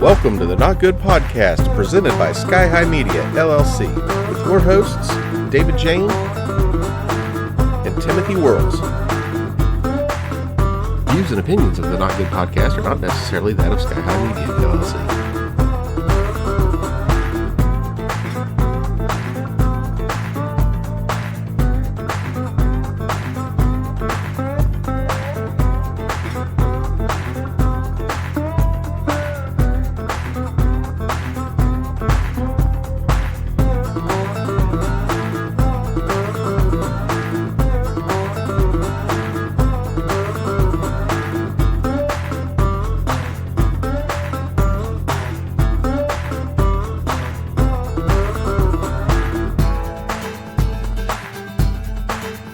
Welcome to the Not Good Podcast, presented by Sky High Media, LLC, with your hosts, David Jane and Timothy Worrells. Views and opinions of the Not Good Podcast are not necessarily that of Sky High Media, LLC.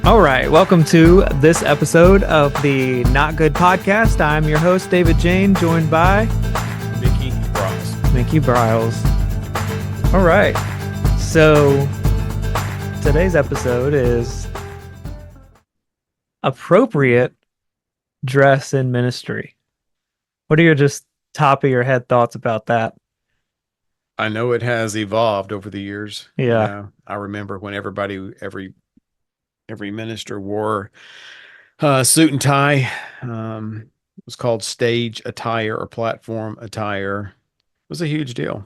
All right, welcome to this episode of the Not Good Podcast. I'm your host, David Jane, joined by Mickey Briles. All right, so today's episode is appropriate dress in ministry. What are your just top of your head thoughts about that? I know it has evolved over the years. Yeah. I remember when every minister wore a suit and tie. It was called stage attire or platform attire. It was a huge deal.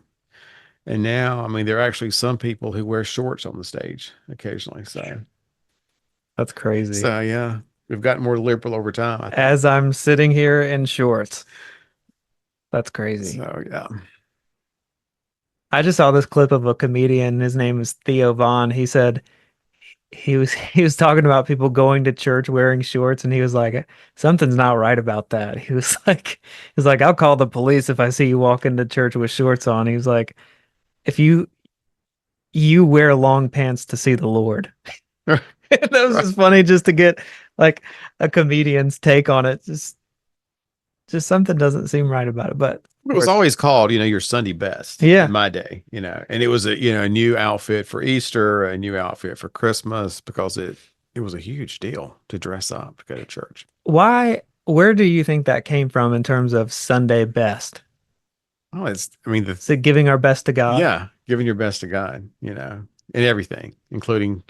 And now, I mean, there are actually some people who wear shorts on the stage occasionally. So That's crazy. So yeah, we've gotten more liberal over time, I think. As I'm sitting here in shorts. That's crazy. So yeah. I just saw this clip of a comedian. His name is Theo Vaughn. He said he was talking about people going to church wearing shorts, and he was like, something's not right about that. He was like, I'll call the police if I see you walk into church with shorts on. He was like, if you wear long pants to see the Lord. That was just funny just to get like a comedian's take on it. Just something doesn't seem right about it, but it was always called, your Sunday best in my day, and it was a new outfit for Easter, a new outfit for Christmas, because it was a huge deal to dress up, to go to church. Where do you think that came from in terms of Sunday best? Oh, is it giving our best to God? Yeah. Giving your best to God, in everything, including,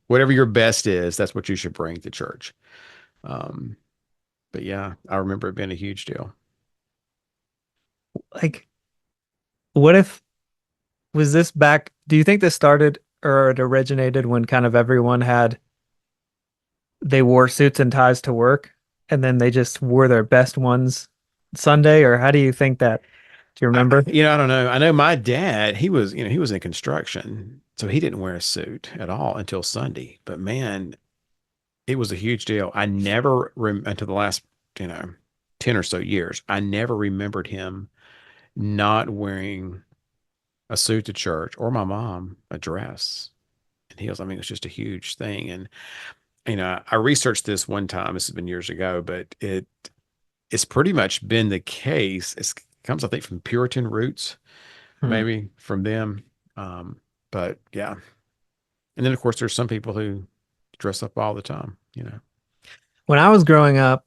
whatever your best is, that's what you should bring to church. But yeah, I remember it being a huge deal. Like, what if, was this back, do you think this started or it originated when kind of everyone they wore suits and ties to work and then they just wore their best ones Sunday? Or how do you think that? Do you remember? I don't know. I know my dad, he was in construction, so he didn't wear a suit at all until Sunday. But man, it was a huge deal. I never, until the last, 10 or so years, I never remembered him not wearing a suit to church, or my mom a dress and heels. I mean, it's just a huge thing. And, I researched this one time, this has been years ago, but it's pretty much been the case. It comes, I think, from Puritan roots, maybe from them. But yeah. And then of course there's some people who dress up all the time, When I was growing up,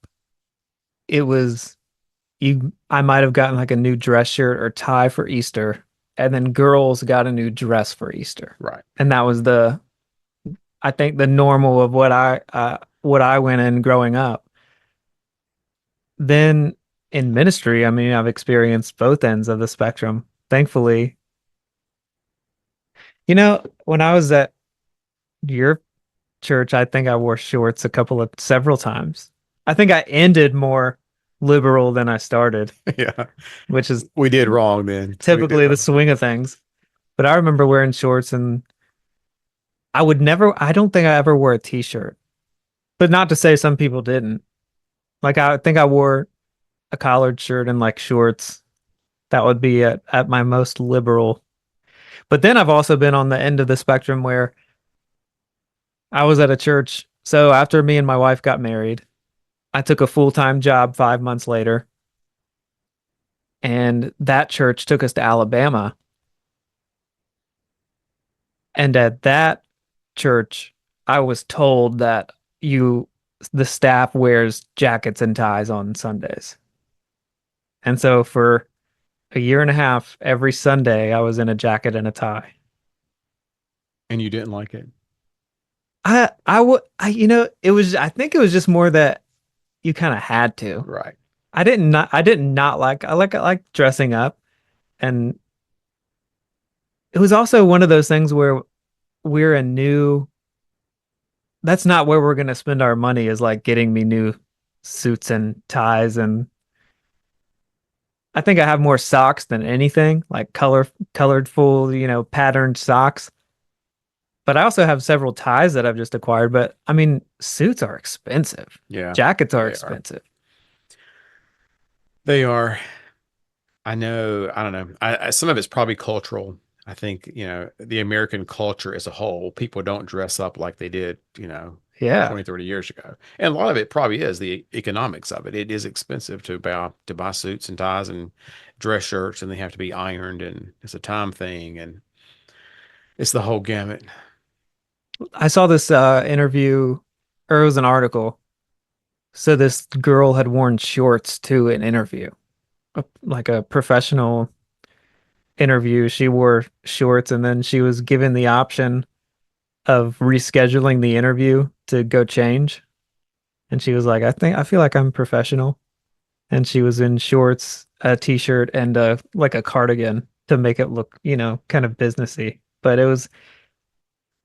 it was I might have gotten like a new dress shirt or tie for Easter, and then girls got a new dress for Easter. Right. And that was I think the normal of what I went in growing up. Then in ministry, I mean, I've experienced both ends of the spectrum, thankfully. When I was at your church, I think I wore shorts several times. I think I ended more liberal than I started. Yeah. Which is, we did wrong then. Typically the swing of things. But I remember wearing shorts, and I don't think I ever wore a t-shirt. But not to say some people didn't. Like, I think I wore a collared shirt and like shorts. That would be at my most liberal. But then I've also been on the end of the spectrum where I was at a church. So after me and my wife got married, I took a full-time job 5 months later. And that church took us to Alabama. And at that church, I was told that the staff wears jackets and ties on Sundays. And so for a year and a half, every Sunday, I was in a jacket and a tie. And you didn't like it? I would, it was, I think it was just more that you kind of had to. Right. I did not like, I like dressing up. And it was also one of those things where we're a new, that's not where we're going to spend our money is like getting me new suits and ties. And I think I have more socks than anything, like colored full, patterned socks. But I also have several ties that I've just acquired. But I mean, suits are expensive. Yeah, Jackets are they are. expensive. They are. I know. I don't know. Some of it's probably cultural. I think, the American culture as a whole, people don't dress up like they did, Yeah. 20, 30 years ago. And a lot of it probably is the economics of it. It is expensive to buy suits and ties and dress shirts, and they have to be ironed, and it's a time thing, and it's the whole gamut. I saw this interview, or it was an article. So this girl had worn shorts to an interview, like a professional interview. She wore shorts and then she was given the option of rescheduling the interview to go change. And she was like, I feel like I'm professional. And she was in shorts, a t-shirt, and like a cardigan to make it look, kind of businessy. But it was,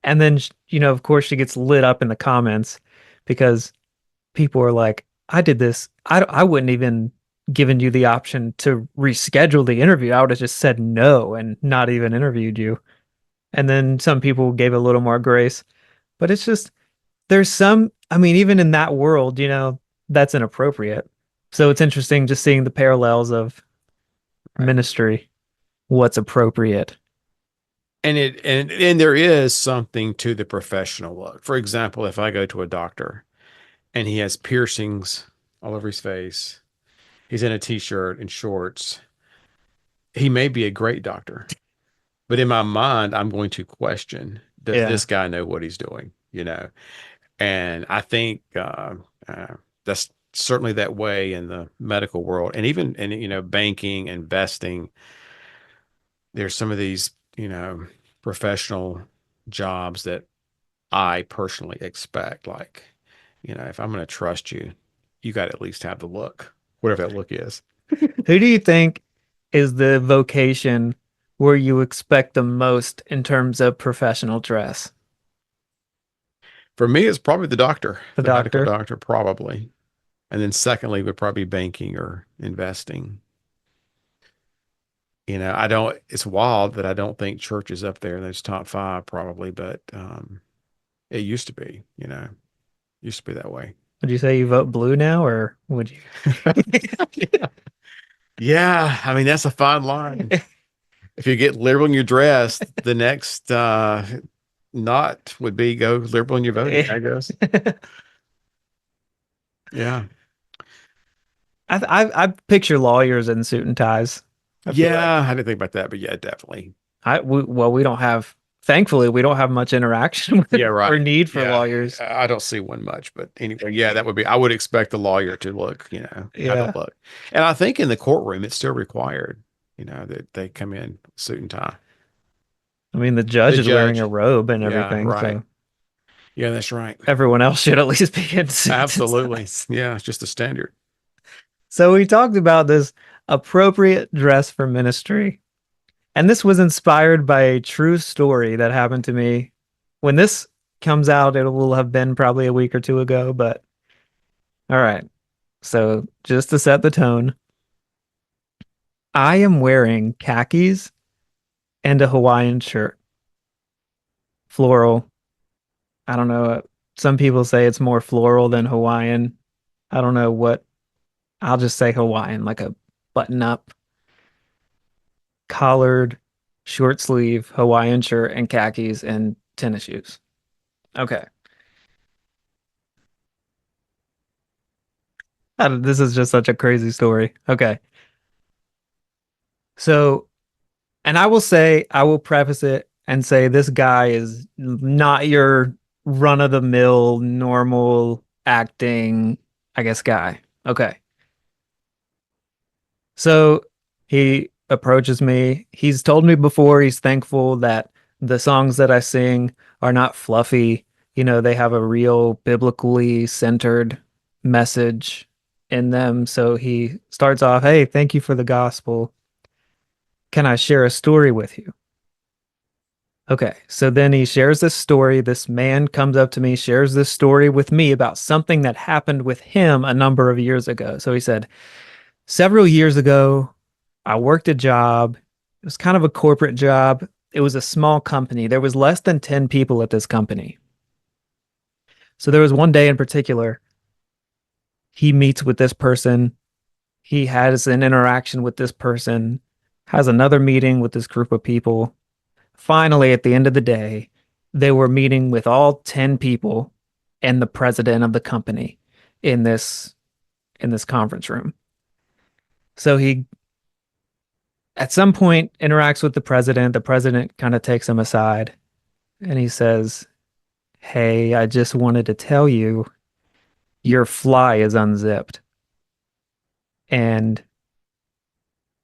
and then, of course, she gets lit up in the comments because people are like, I did this. I wouldn't even given you the option to reschedule the interview. I would have just said no and not even interviewed you. And then some people gave a little more grace. But it's just there's some, I mean, even in that world, that's inappropriate. So it's interesting just seeing the parallels of Right. ministry, what's appropriate. And there is something to the professional look. For example, if I go to a doctor and he has piercings all over his face, he's in a t-shirt and shorts, he may be a great doctor. But in my mind, I'm going to question, does Yeah. this guy know what he's doing? And I think that's certainly that way in the medical world, and even in banking, investing. There's some of these professional jobs that I personally expect. Like, if I'm going to trust you, you got to at least have the look, whatever that look is. Who do you think is the vocation where you expect the most in terms of professional dress? For me, it's probably the doctor, The the medical doctor? doctor, probably. And then secondly would probably be banking or investing. I don't, it's wild that I don't think church is up there in those top five probably, but it used to be, used to be that way. Would you say you vote blue now, or would you? Yeah. Yeah, I mean, that's a fine line. If you get liberal in your dress, the next not would be go liberal in your voting, I guess. Yeah. I picture lawyers in suit and ties. I feel like Yeah, I didn't think about that, but yeah, definitely. we don't have, thankfully, we don't have much interaction with Yeah, or right. need for Yeah. lawyers. I don't see one much, but anyway, yeah, that would be, I would expect the lawyer to look, have a Yeah. look. And I think in the courtroom, it's still required, that they come in suit and tie. I mean, the judge The is wearing a judge. robe and Yeah, everything, right. so Yeah, that's right. everyone else should at least be in suits and Absolutely. ties. Yeah, it's just a standard. So we talked about this appropriate dress for ministry. And this was inspired by a true story that happened to me. When this comes out, it will have been probably a week or two ago, but all right. So just to set the tone, I am wearing khakis and a Hawaiian shirt, floral. I don't know. Some people say it's more floral than Hawaiian. I don't know what. I'll just say Hawaiian, like a button up, collared, short sleeve Hawaiian shirt and khakis and tennis shoes. Okay. This is just such a crazy story. Okay. So, and I will say, I will preface it and say this guy is not your run of the mill, normal acting, I guess, guy. Okay. So he approaches me. He's told me before he's thankful that the songs that I sing are not fluffy. You know, they have a real biblically centered message in them. So he starts off, "Hey, thank you for the gospel. Can I share a story with you?" Okay, so then he shares this story. This man comes up to me, shares this story with me about something that happened with him a number of years ago. So he said, several years ago, I worked a job. It was kind of a corporate job. It was a small company. There was less than 10 people at this company. So there was one day in particular, he meets with this person. He has an interaction with this person, has another meeting with this group of people. Finally, at the end of the day, they were meeting with all 10 people and the president of the company in this conference room. So he at some point interacts with the president. The president kind of takes him aside and he says, "Hey, I just wanted to tell you your fly is unzipped." And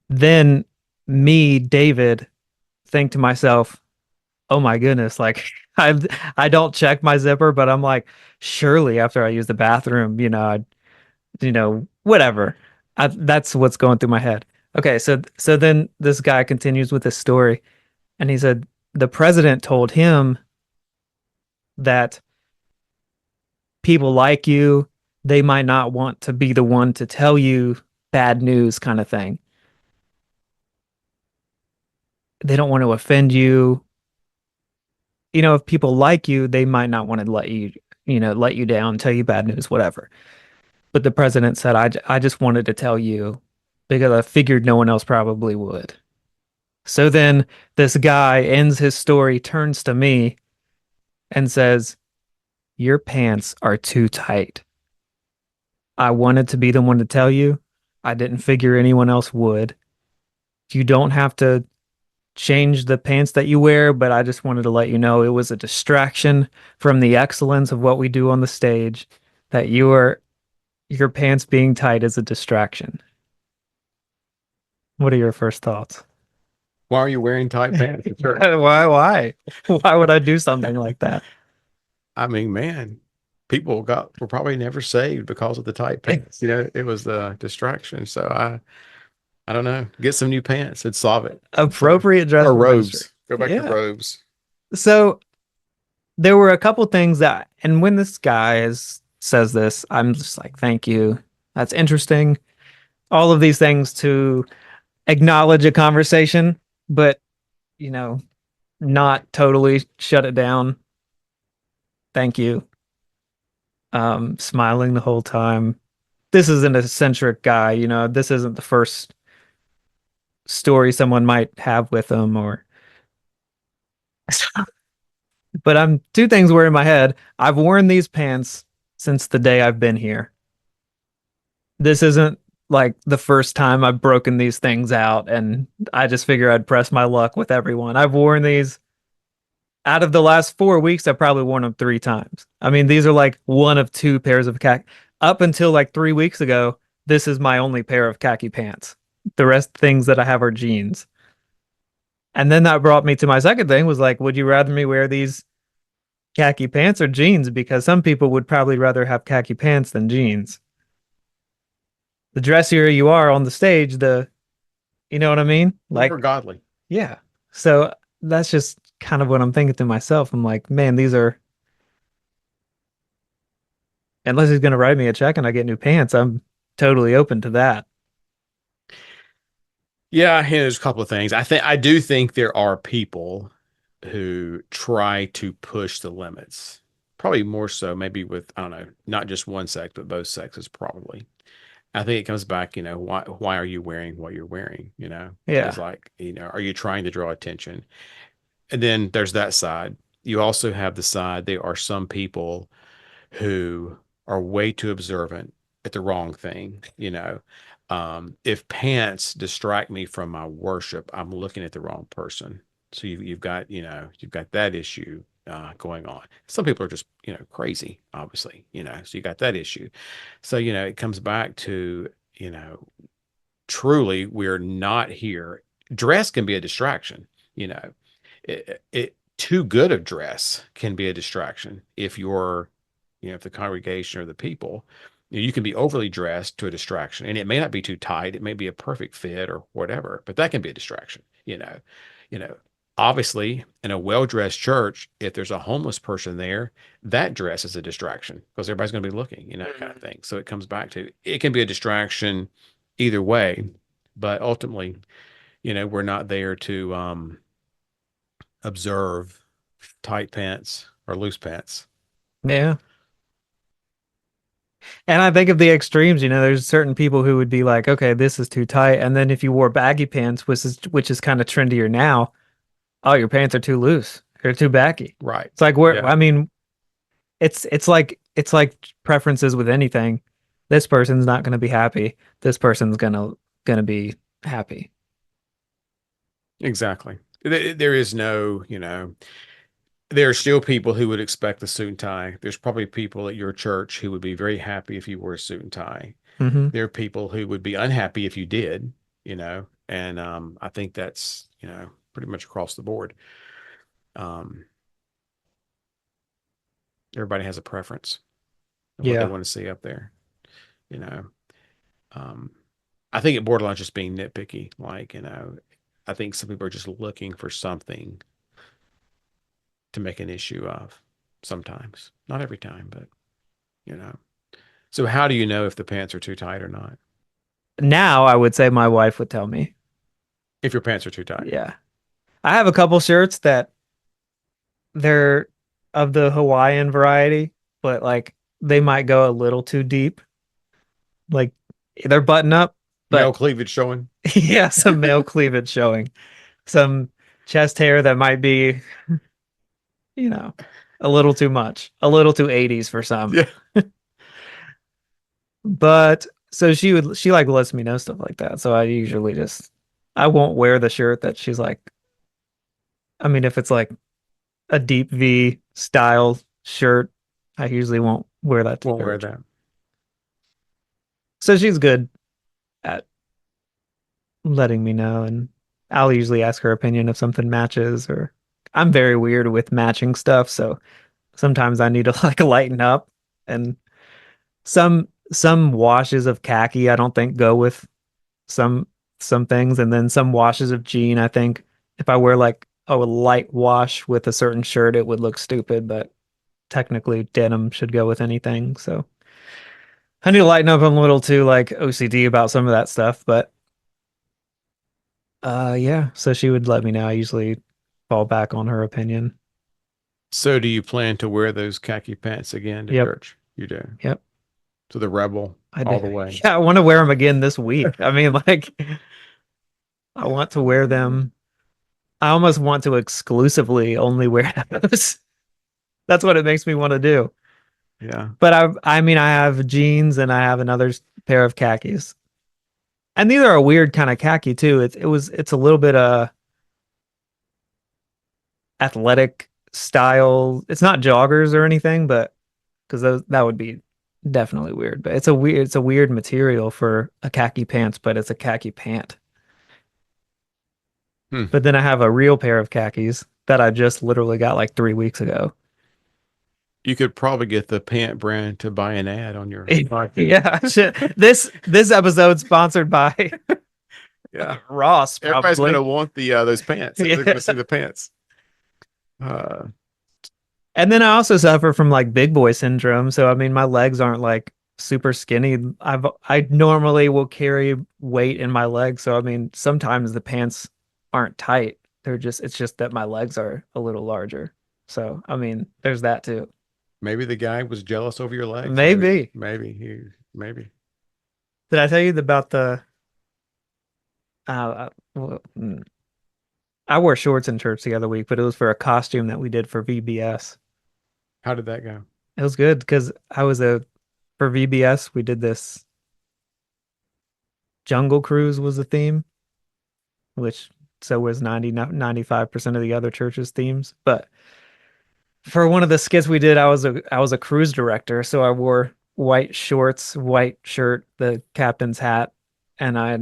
then me, David, think to myself, "Oh my goodness, like I don't check my zipper, but I'm like, surely after I use the bathroom, whatever." That's what's going through my head. Okay, so then this guy continues with this story, and he said the president told him that people like you, they might not want to be the one to tell you bad news kind of thing. They don't want to offend you. You know, if people like you, they might not want to let you down, tell you bad news, whatever. But the president said, I just wanted to tell you because I figured no one else probably would. So then this guy ends his story, turns to me and says, your pants are too tight. I wanted to be the one to tell you. I didn't figure anyone else would. You don't have to change the pants that you wear, but I just wanted to let you know it was a distraction from the excellence of what we do on the stage, that your pants being tight is a distraction. What are your first thoughts? Why are you wearing tight pants? Why would I do something like that? I mean, man, were probably never saved because of the tight pants. It was the distraction. So I don't know. Get some new pants. It'd solve it. Appropriate dress Or for ministry. robes. Go back to Yeah. robes. So there were a couple things and when this guy says this, I'm just like, thank you. That's interesting. All of these things to acknowledge a conversation, but, you know, not totally shut it down. Thank you. Smiling the whole time. This is an eccentric guy, this isn't the first story someone might have with him or but two things were in my head. I've worn these pants since the day I've been here. This isn't like the first time I've broken these things out and I just figure I'd press my luck with everyone. I've worn these out of the last 4 weeks. I've probably worn them 3 times. I mean, these are like one of two pairs of khaki. Up until like 3 weeks ago, this is my only pair of khaki pants. The rest things that I have are jeans. And then that brought me to my second thing was like, would you rather me wear these khaki pants or jeans? Because some people would probably rather have khaki pants than jeans. The dressier you are on the stage, you know what I mean? Like, More godly. yeah. So that's just kind of what I'm thinking to myself. I'm like, man, unless he's going to write me a check and I get new pants, I'm totally open to that. Yeah, there's a couple of things. I do think there are people who try to push the limits. Probably more so maybe with, I don't know, not just one sex, but both sexes probably. I think it comes back, why are you wearing what you're wearing? Yeah. It's like, are you trying to draw attention? And then there's that side. You also have the side, there are some people who are way too observant at the wrong thing. If pants distract me from my worship, I'm looking at the wrong person. So you've got that issue going on. Some people are just crazy, obviously. So you got that issue. So it comes back to truly we're not here dress can be a distraction. You know, too good of dress can be a distraction if you're, if the congregation or the people, you can be overly dressed to a distraction, and it may not be too tight. It may be a perfect fit or whatever, but that can be a distraction. You know, obviously in a well-dressed church, if there's a homeless person there, that dress is a distraction because everybody's going to be looking, kind of thing. So it comes back to, it can be a distraction either way, but ultimately, we're not there to observe tight pants or loose pants. Yeah. And I think of the extremes, there's certain people who would be like, okay, this is too tight. And then if you wore baggy pants, which is kind of trendier now, oh, your pants are too loose. They're too baggy. Right. It's like Yeah. I mean, it's like preferences with anything. This person's not going to be happy. This person's gonna be happy. Exactly. There is no, there are still people who would expect the suit and tie. There's probably people at your church who would be very happy if you wore a suit and tie. Hmm. There are people who would be unhappy if you did, and I think that's, pretty much across the board. Um, Everybody has a preference of what they Yeah. want to see up there, you know. Um, I think it borderline just being nitpicky. Like, I think some people are just looking for something to make an issue of sometimes. Not every time, but, you know. So how do you know if the pants are too tight or not? Now I would say my wife would tell me. If your pants are too tight. Yeah. I have a couple shirts that they're of the Hawaiian variety, but like they might go a little too deep. Like they're button up, Male but cleavage showing. yeah, some male cleavage showing, some chest hair that might be, you know, a little too much, a little too 80s for some. Yeah. But so she like lets me know stuff like that. So I usually just I won't wear the shirt that she's like, I mean, if it's like a deep V style shirt, I usually won't wear that to Won't wear church. that. So she's good at letting me know, and I'll usually ask her opinion if something matches, or I'm very weird with matching stuff, so sometimes I need to like lighten up. And some washes of khaki I don't think go with some some things, and then some washes of jean I think if I wear like a light wash with a certain shirt it would look stupid, but technically denim should go with anything. So I need to lighten up. I'm a little too like OCD about some of that stuff, but yeah. So she would let me know. I usually fall back on her opinion. So do you plan to wear those khaki pants again to Yep. church? You do. Yep. To the rebel I all do. the way. Yeah, I want to wear them again this week. I mean, like, I want to wear them. I almost want to exclusively only wear those. That's what it makes me want to do. Yeah. But I mean, I have jeans and I have another pair of khakis, and these are a weird kind of khaki too. It's a little bit athletic style. It's not joggers or anything, but because that would be definitely weird. But it's a weird material for a khaki pants, but it's a khaki pant. Hmm. But then I have a real pair of khakis that I just literally got like 3 weeks ago. You could probably get the pant brand to buy an ad on your Yeah, shit. This episode's sponsored by Yeah. Ross, Everybody's probably. gonna want the those pants. They're gonna see the pants. Uh And then I also suffer from like big boy syndrome. So I mean, my legs aren't like super skinny. I normally will carry weight in my legs. So I mean, sometimes the pants aren't tight. It's just that my legs are a little larger. So I mean, there's that too. maybe the guy was jealous over your legs. Maybe. Maybe. Did I tell you about the well, I wore shorts in church the other week, but it was for a costume that we did for VBS. How did that go? It was good because for VBS, we did this Jungle Cruise was the theme, which so was 95% of the other churches' themes. But for one of the skits we did, I was a cruise director, so I wore white shorts, white shirt, the captain's hat, and I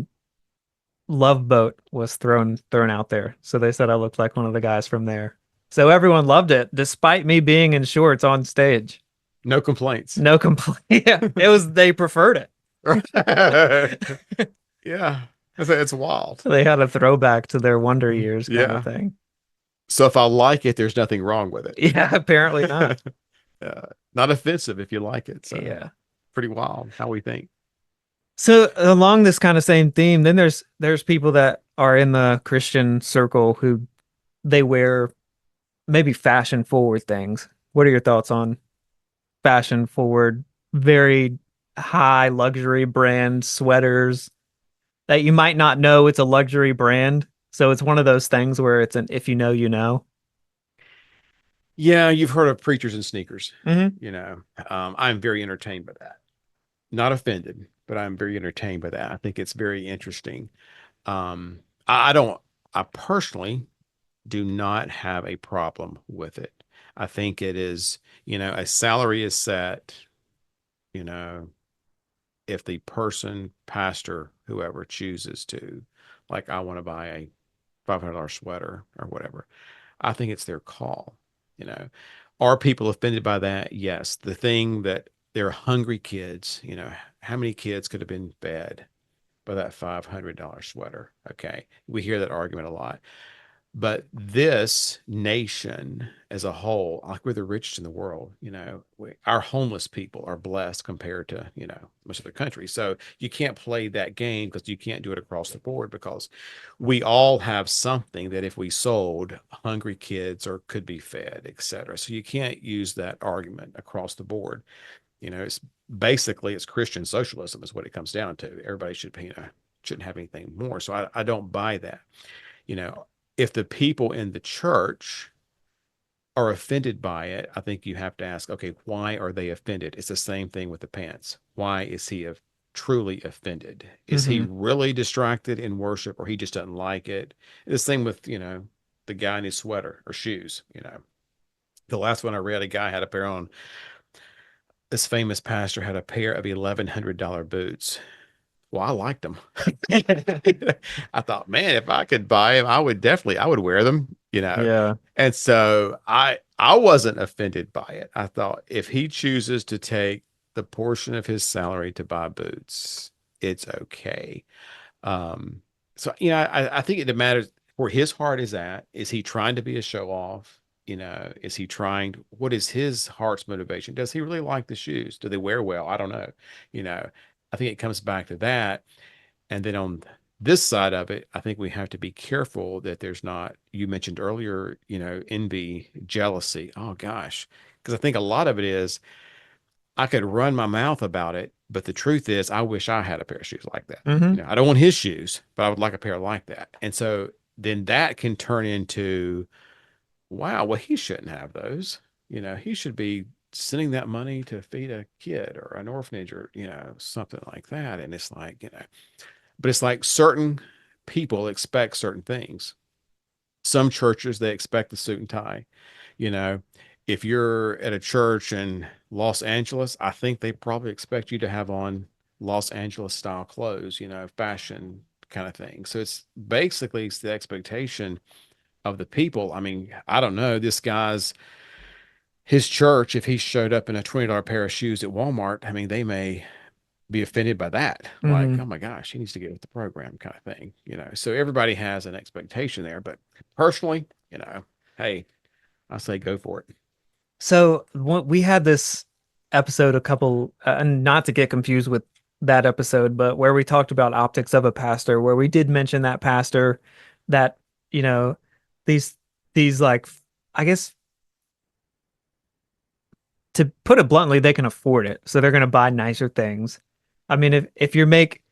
Love Boat was thrown out there. So they said I looked like one of the guys from there. So everyone loved it, despite me being in shorts on stage. No complaints. No complaint. Yeah, they preferred it. Yeah. It's wild. They had a throwback to their Wonder Years kind of Yeah. thing. So if I like it, there's nothing wrong with it. Yeah, apparently not. Not offensive if you like it. So Yeah. pretty wild how we think. So along this kind of same theme, then there's people that are in the Christian circle who they wear maybe fashion forward things. What are your thoughts on fashion forward, very high luxury brand sweaters that you might not know it's a luxury brand? So it's one of those things where it's an if you know, you know. Yeah, you've heard of preachers and sneakers. Mm-hmm. I'm very entertained by that. Not offended, but I'm very entertained by that. I think it's very interesting. Um, I don't, I personally do not have a problem with it. I think it is, a salary is set, you know, if the person, pastor, whoever chooses to, like, I want to buy a $500 sweater or whatever, I think it's their call. You know, are people offended by that? Yes. The thing that they're hungry kids, how many kids could have been fed by that $500 sweater? Okay. We hear that argument a lot. But this nation as a whole, like we're the richest in the world, our homeless people are blessed compared to, most other countries. So you can't play that game because you can't do it across the board because we all have something that if we sold, hungry kids or could be fed, et cetera. So you can't use that argument across the board. It's basically it's Christian socialism is what it comes down to. Everybody should, shouldn't have anything more. So I don't buy that. You know, if the people in the church are offended by it, I think you have to ask, okay, why are they offended? It's the same thing with the pants. Why is he truly offended? Is he Mm-hmm. really distracted in worship or he just doesn't like it? The same with, the guy in his sweater or shoes, The last one I read, a guy had a pair on, this famous pastor had a pair of $1,100 boots. Well, I liked them. I thought, man, if I could buy them, I would wear them. Yeah. And so I wasn't offended by it. I thought if he chooses to take the portion of his salary to buy boots, it's okay. Um, so I think it matters where his heart is at. Is he trying to be a show off? Is he what is his heart's motivation? Does he really like the shoes? Do they wear well? I don't know. I think it comes back to that. And then on this side of it, I think we have to be careful that there's not, you mentioned earlier, envy, jealousy. Oh gosh. Because I think a lot of it is I could run my mouth about it, but the truth is I wish I had a pair of shoes like that. Mm-hmm. I don't want his shoes, but I would like a pair like that. And so then that can turn into, wow, well, he shouldn't have those. He should be sending that money to feed a kid or an orphanage or, something like that. And it's like, but it's like certain people expect certain things. Some churches, they expect the suit and tie. You know, if you're at a church in Los Angeles, I think they probably expect you to have on Los Angeles style clothes, fashion kind of thing. So it's basically it's the expectation of the people. I mean, I don't know. His church, if he showed up in a $20 pair of shoes at Walmart, I mean, they may be offended by that. Like, Mm-hmm. oh my gosh, he needs to get with the program kind of thing, So everybody has an expectation there. But personally, hey, I say go for it. So we had this episode a couple, and not to get confused with that episode, but where we talked about optics of a pastor, where we did mention that pastor that, you know, these like, I guess to put it bluntly, they can afford it. So they're going to buy nicer things. I mean, if you make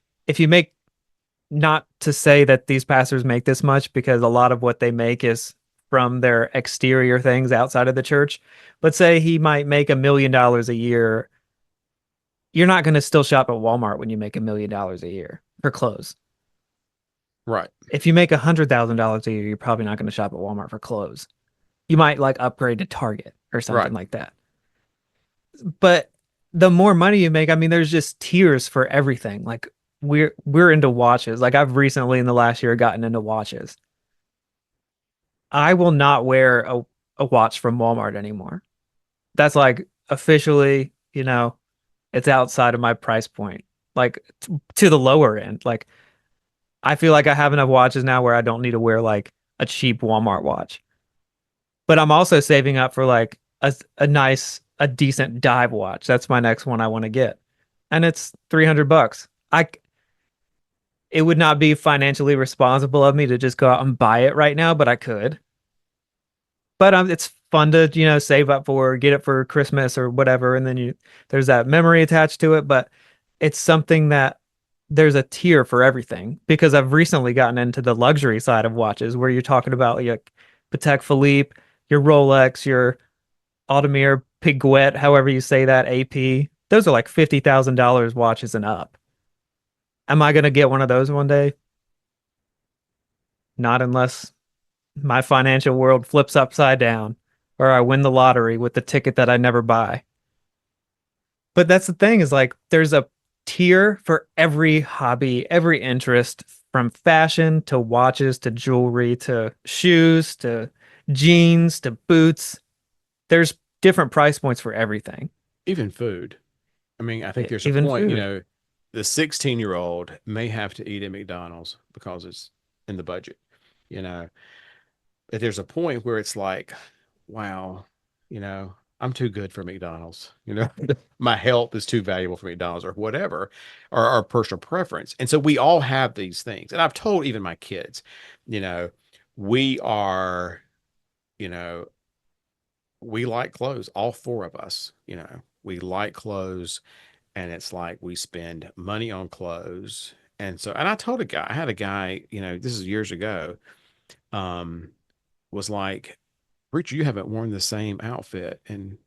not to say that these pastors make this much because a lot of what they make is from their exterior things outside of the church. But say he might make $1 million a year. You're not going to still shop at Walmart when you make $1 million a year for clothes. Right. If you make $100,000 a year, you're probably not going to shop at Walmart for clothes. You might like upgrade to Target or something Right. like that. But the more money you make, I mean, there's just tiers for everything. Like we're into watches. Like I've recently in the last year gotten into watches. I will not wear a watch from Walmart anymore. That's like officially, it's outside of my price point. Like to the lower end. Like I feel like I have enough watches now where I don't need to wear like a cheap Walmart watch. But I'm also saving up for like a decent dive watch. That's my next one I want to get. And it's $300. It would not be financially responsible of me to just go out and buy it right now, but I could. But it's fun to, save up for, get it for Christmas or whatever, and then there's that memory attached to it. But it's something that there's a tier for everything because I've recently gotten into the luxury side of watches where you're talking about your Patek Philippe, your Rolex, your Audemars Piguet, however you say that, AP. Those are like $50,000 watches and up. Am I gonna get one of those one day? Not unless my financial world flips upside down or I win the lottery with the ticket that I never buy. But that's the thing is like there's a tier for every hobby, every interest from fashion to watches to jewelry to shoes to jeans to boots. There's different price points for everything. Even food. I mean, I think there's a Even point, food. the 16-year-old may have to eat at McDonald's because it's in the budget, you know. But there's a point where it's like, wow, I'm too good for McDonald's. My health is too valuable for McDonald's or whatever, or our personal preference. And so we all have these things. And I've told even my kids, you know, we are, you know, we like clothes, all four of us, we like clothes. And it's like we spend money on clothes. And so, and I had a guy, this is years ago, um, was like, Richard, you haven't worn the same outfit in,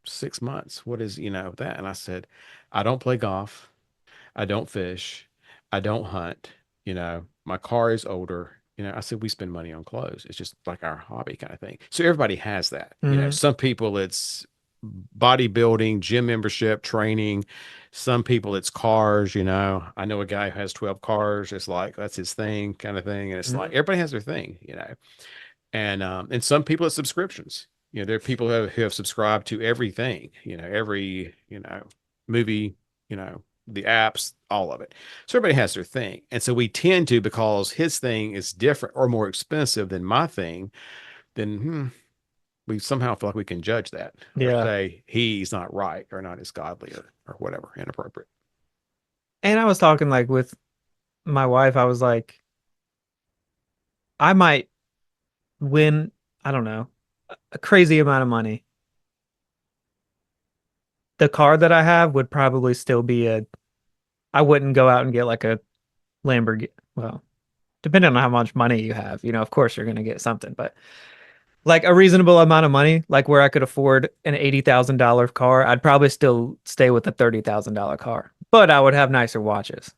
6 months. What is, that? And I said, I don't play golf. I don't fish. I don't hunt. My car is older. I said, we spend money on clothes. It's just like our hobby kind of thing. So everybody has that. Hmm. Some people it's bodybuilding, gym membership, training. Some people it's cars. I know a guy who has 12 cars. It's like, that's his thing kind of thing. And it's like, Hmm. everybody has their thing. And some people it's subscriptions. There are people who have subscribed to everything, every, movie, the apps, all of it. So everybody has their thing. And so we tend to, because his thing is different or more expensive than my thing, then we somehow feel like we can judge that or Yeah. say he's not right or not as godly or whatever, inappropriate. And I was talking like with my wife, I was like, I might win, I don't know, a crazy amount of money. The car that I have would probably still be I wouldn't go out and get like a Lamborghini. Well, depending on how much money you have, of course you're going to get something, but like a reasonable amount of money, like where I could afford an $80,000 car, I'd probably still stay with a $30,000 car, but I would have nicer watches.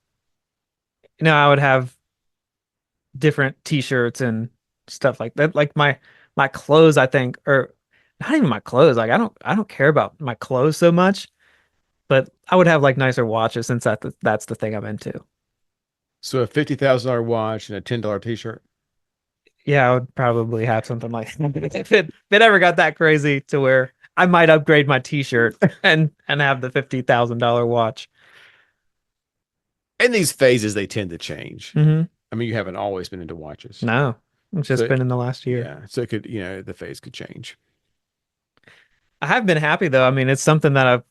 I would have different t-shirts and stuff like that. Like my clothes, I think, or not even my clothes. Like I don't care about my clothes so much, but I would have like nicer watches since that's the thing I'm into. So a $50,000 watch and a $10 t-shirt. Yeah, I would probably have something like that. If it ever got that crazy to where I might upgrade my t-shirt and have the $50,000 watch. And these phases, they tend to change. Hmm. I mean, you haven't always been into watches. No, it's just So been in the last year. yeah, so it could, the phase could change. I have been happy though. I mean, it's something that I've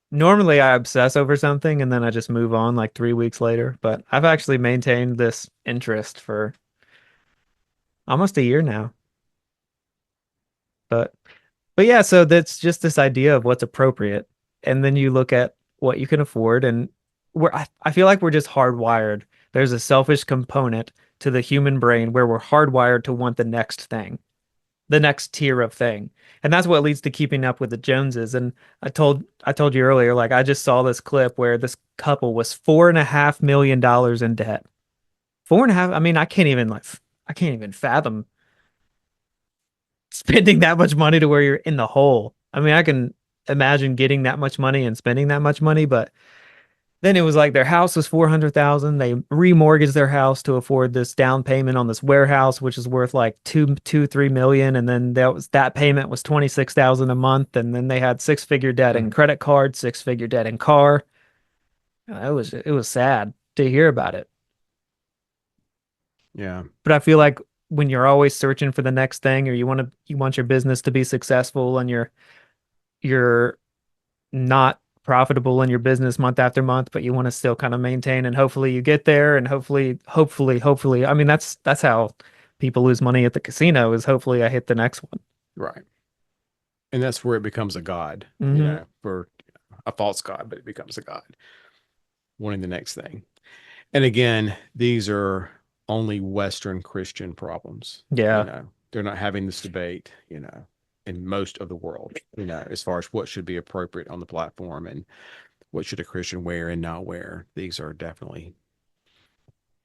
normally I obsess over something and then I just move on like 3 weeks later. But I've actually maintained this interest for almost a year now. But but yeah, so that's just this idea of what's appropriate. And then you look at what you can afford and I feel like we're just hardwired. There's a selfish component to the human brain where we're hardwired to want the next thing, the next tier of thing. And that's what leads to keeping up with the Joneses. And I told you earlier, like I just saw this clip where this couple was $4.5 million in debt. Four and a half. I mean, I can't even fathom spending that much money to where you're in the hole. I mean, I can imagine getting that much money and spending that much money, but then it was like their house was 400,000. They remortgaged their house to afford this down payment on this warehouse, which is worth like 3 million. And then that payment was 26,000 a month. And then they had six-figure debt in Mhm. credit card, six-figure debt in car. It was sad to hear about it. Yeah. But I feel like when you're always searching for the next thing, or you want your business to be successful, and you're not profitable in your business month after month, but you want to still kind of maintain, and hopefully you get there, and hopefully, I mean that's how people lose money at the casino, is hopefully I hit the next one. Right. And that's where it becomes a god, Hmm. for a false god, but it becomes a god wanting the next thing. And again, these are only Western Christian problems. Yeah. They're not having this debate, in most of the world, as far as what should be appropriate on the platform and what should a Christian wear and not wear. These are definitely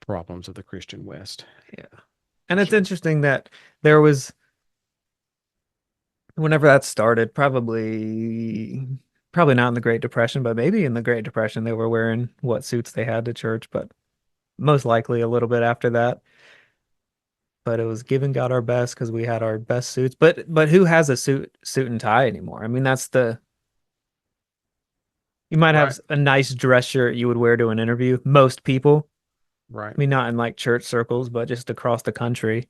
problems of the Christian West. Yeah. For And it's sure. interesting that there was, whenever that started, probably not in the Great Depression, but maybe in the Great Depression they were wearing what suits they had to church, but most likely a little bit after that. But it was giving God our best because we had our best suits. But who has a suit and tie anymore? I mean, you might Right. have a nice dress shirt you would wear to an interview. Most people, Right. I mean, not in like church circles, but just across the country.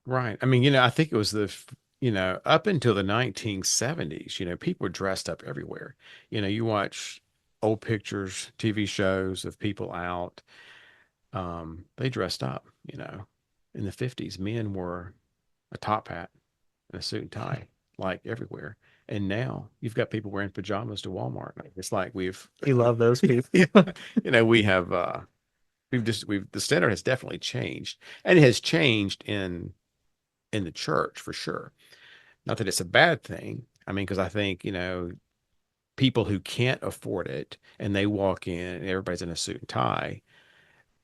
Right. I mean, I think it was up until the 1970s, people were dressed up everywhere. You watch old pictures, TV shows of people out. They dressed up, in the 50s. Men wore a top hat and a suit and tie, like everywhere. And now you've got people wearing pajamas to Walmart. It's like You love those people. yeah, we have, the standard has definitely changed, and it has changed in the church for sure. Not that it's a bad thing. I mean, because I think, people who can't afford it and they walk in and everybody's in a suit and tie,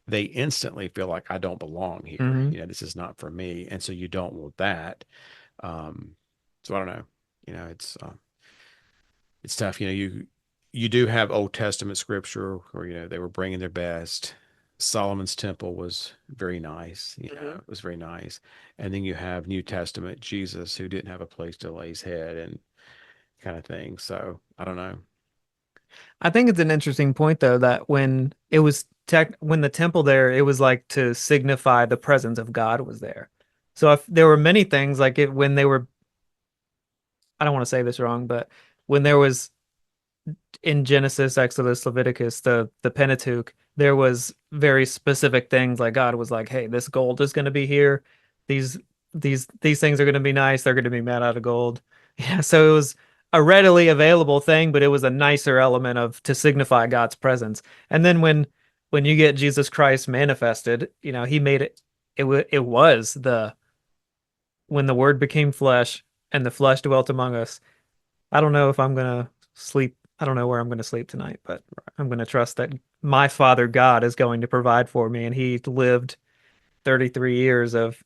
they instantly feel like I don't belong here. Hmm. This is not for me. And so you don't want that. Um, so I don't know. It's tough. You do have Old Testament scripture where they were bringing their best. Solomon's temple was very nice. Mhm. It was very nice. And then you have New Testament Jesus who didn't have a place to lay his head and kind of thing. So I don't know. I think it's an interesting point though that when the temple there, it was like to signify the presence of God was there. So if there were many things like it when they were, I don't want to say this wrong, but when there was in Genesis, Exodus, Leviticus, the Pentateuch, there was very specific things like God was like, "Hey, this gold is going to be here. These these things are going to be nice. They're going to be made out of gold." Yeah, so it was a readily available thing, but it was a nicer element of to signify God's presence. And then when you get Jesus Christ manifested, he made it. It was the when the Word became flesh and the flesh dwelt among us. I don't know if I'm gonna sleep. I don't know where I'm gonna sleep tonight, but I'm gonna trust that my Father God is going to provide for me. And he lived 33 years of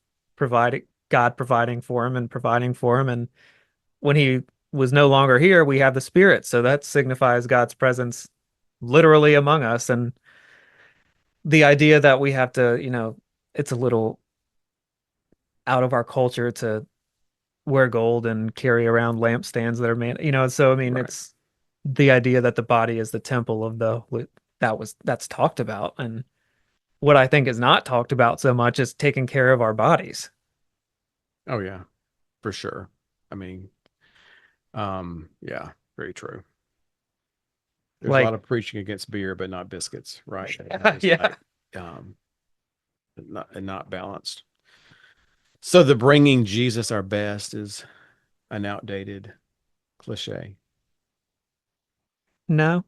God providing for him and providing for him. And when he was no longer here, we have the Spirit. So that signifies God's presence literally among us. And the idea that we have to, it's a little out of our culture to wear gold and carry around lampstands that are made, so I mean Right. it's the idea that the body is the temple of that's talked about. And what I think is not talked about so much is taking care of our bodies. Oh yeah, for sure. I mean, yeah, very true. There's a lot Like, of preaching against beer, but not biscuits, right? It's yeah. like, um, not balanced. So the bringing Jesus our best is an outdated cliche. No,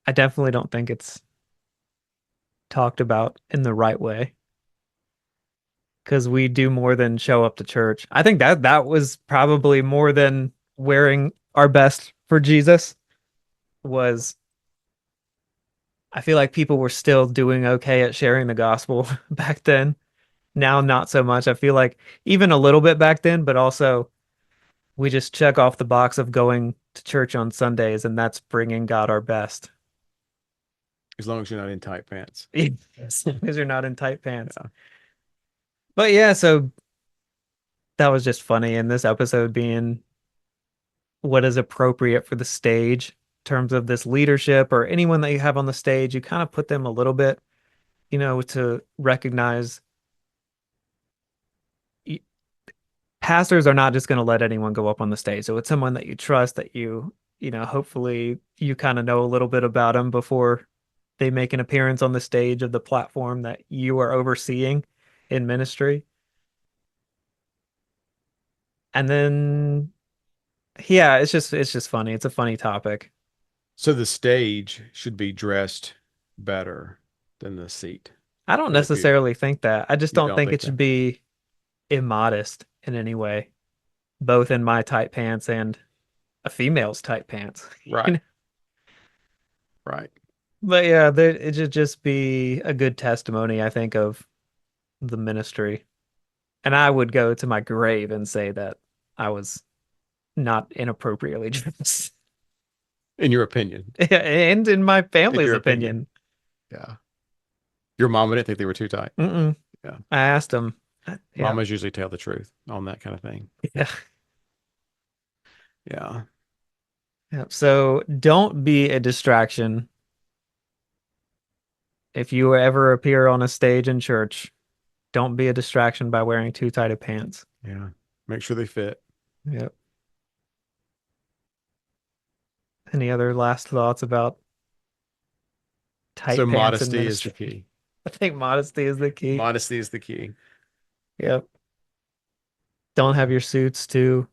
I definitely don't think it's talked about in the right way, because we do more than show up to church. I think that was probably more than wearing our best for Jesus. Was I feel like people were still doing okay at sharing the gospel back then. Now, not so much. I feel like even a little bit back then, but also we just check off the box of going to church on Sundays, and that's bringing God our best. As long as you're not in tight pants. As long as you're not in tight pants. Yeah. But yeah, so that was just funny. And this episode being what is appropriate for the stage in terms of this leadership or anyone that you have on the stage, you kind of put them a little bit, to recognize pastors are not just going to let anyone go up on the stage. So it's someone that you trust, that hopefully you kind of know a little bit about them before they make an appearance on the stage of the platform that you are overseeing in ministry. And then, yeah, it's just funny. It's a funny topic. So the stage should be dressed better than the seat. I don't for the pew. necessarily think that. I just You don't don't think think it should that? be immodest in any way, both in my tight pants and a female's tight pants. Right. Right. But yeah, it should just be a good testimony, I think, of the ministry. And I would go to my grave and say that I was not inappropriately dressed. In your opinion. And in my family's your opinion. Yeah. Your mom didn't think they were too tight. Mm-mm. Yeah. I asked him. Yeah. Mamas usually tell the truth on that kind of thing. Yeah. Yeah. Yeah. So don't be a distraction. If you ever appear on a stage in church, don't be a distraction by wearing too tight of pants. Yeah. Make sure they fit. Yep. Any other last thoughts about tight So pants in modesty is ministry? the key. I think modesty is the key. Modesty is the key. Yep. Don't have your suits too,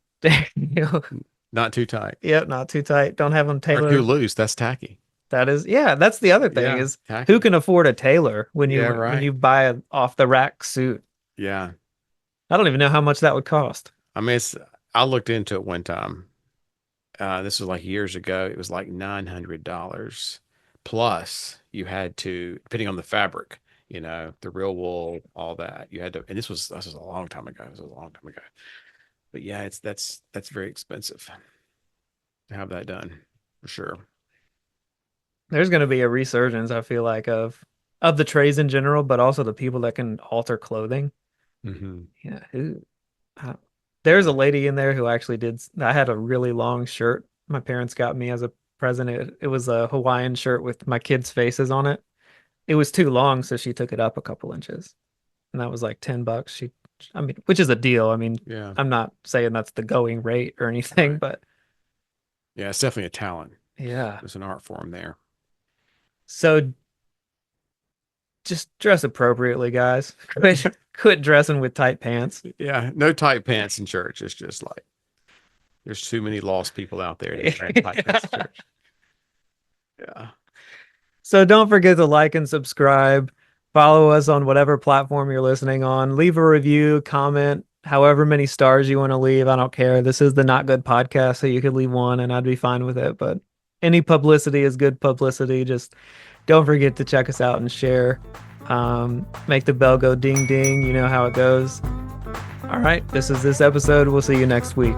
Not too tight. Yep, not too tight. Don't have them Or tailored. too loose. That's tacky. That's the other thing Yeah, is tacky. who can afford a tailor when Yeah, when right. you buy an off the rack suit? Yeah. I don't even know how much that would cost. I mean, I looked into it one time. This was like years ago. It was like $900. Plus, you had to, depending on the fabric, the real wool, all that. You had to, and this was a long time ago. It was a long time ago. But yeah, that's very expensive to have that done for sure. There's going to be a resurgence, I feel like, of the trades in general, but also the people that can alter clothing. Mm-hmm. Yeah, there's a lady in there who actually did. I had a really long shirt my parents got me as a present. It was a Hawaiian shirt with my kids' faces on it. It was too long, so she took it up a couple inches, and that was like $10. Which is a deal. I mean, Yeah. I'm not saying that's the going rate or anything, Right. but Yeah, it's definitely a talent. yeah. There's an art form there. So just dress appropriately, guys. Quit dressing with tight pants. Yeah, no tight pants in church. It's just like there's too many lost people out there that wearing tight pants in church. Yeah. So don't forget to like and subscribe. Follow us on whatever platform you're listening on. Leave a review, comment, however many stars you want to leave. I don't care. This is the Not Good podcast, so you could leave one and I'd be fine with it. But any publicity is good publicity. Just don't forget to check us out and share. Make the bell go ding ding. You know how it goes. All right. This is this episode. We'll see you next week.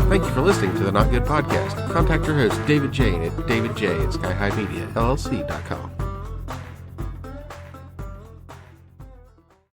Thank you for listening to the Not Good Podcast. Contact your host, David Jane, at davidj@skyhighmediallc.com.